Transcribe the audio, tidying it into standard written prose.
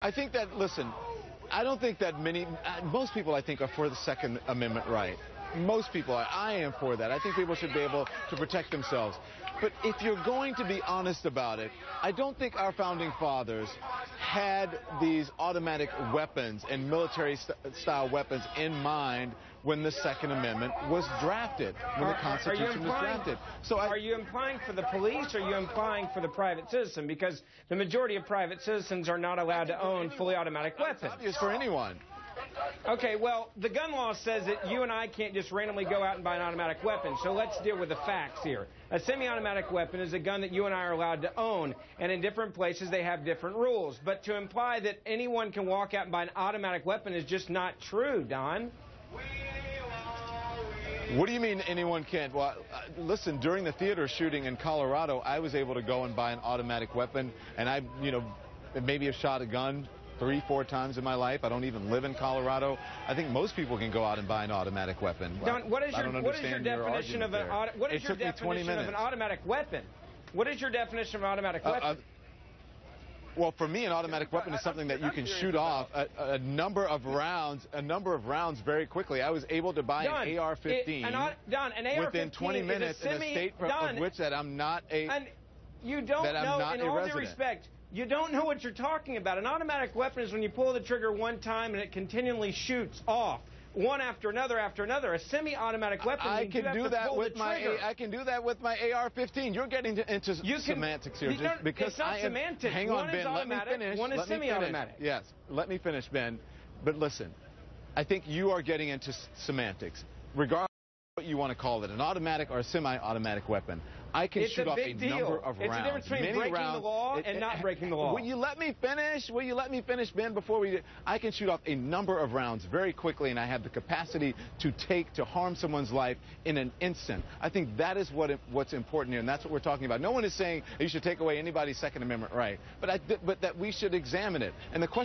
I think that, listen, I don't think that most people I think are for the Second Amendment right. Most people are. I am for that. I think people should be able to protect themselves. But if you're going to be honest about it, I don't think our founding fathers had these automatic weapons and military-style weapons in mind when the Second Amendment was drafted, when the Constitution was drafted. So are you implying for the police, or are you implying for the private citizen? Because the majority of private citizens are not allowed to own fully automatic weapons. It's obvious for anyone. Okay, well, the gun law says that you and I can't just randomly go out and buy an automatic weapon, so let's deal with the facts here. A semi-automatic weapon is a gun that you and I are allowed to own, and in different places they have different rules. But to imply that anyone can walk out and buy an automatic weapon is just not true, Don. What do you mean anyone can't? Well, listen, during the theater shooting in Colorado, I was able to go and buy an automatic weapon, and I, maybe have shot a gun 3-4 times in my life. I don't even live in Colorado. I think most people can go out and buy an automatic weapon. Don, what is your definition of an automatic weapon? What is your definition of an automatic weapon? Well, for me, an automatic weapon is something that you can shoot off a number of rounds very quickly. I was able to buy an AR-15 within 20 minutes in a state of which that I'm not a. And you don't know, in all due respect, you don't know what you're talking about. An automatic weapon is when you pull the trigger one time and it continually shoots off. One after another after another. A semi-automatic weapon. I can do that with my AR-15. You're getting into semantics here, just because it's not semantics. Hang on, Ben. Let me finish. One is semi-automatic. Yes, let me finish, Ben. But listen, I think you are getting into semantics. Regardless of what you want to call it, an automatic or a semi-automatic weapon, I can shoot off a number of rounds. It's the difference between breaking the law and not breaking the law. Will you let me finish? Will you let me finish, Ben, before we... I can shoot off a number of rounds very quickly, and I have the capacity to harm someone's life in an instant. I think that is what's important here, and that's what we're talking about. No one is saying you should take away anybody's Second Amendment right, but that we should examine it. And the question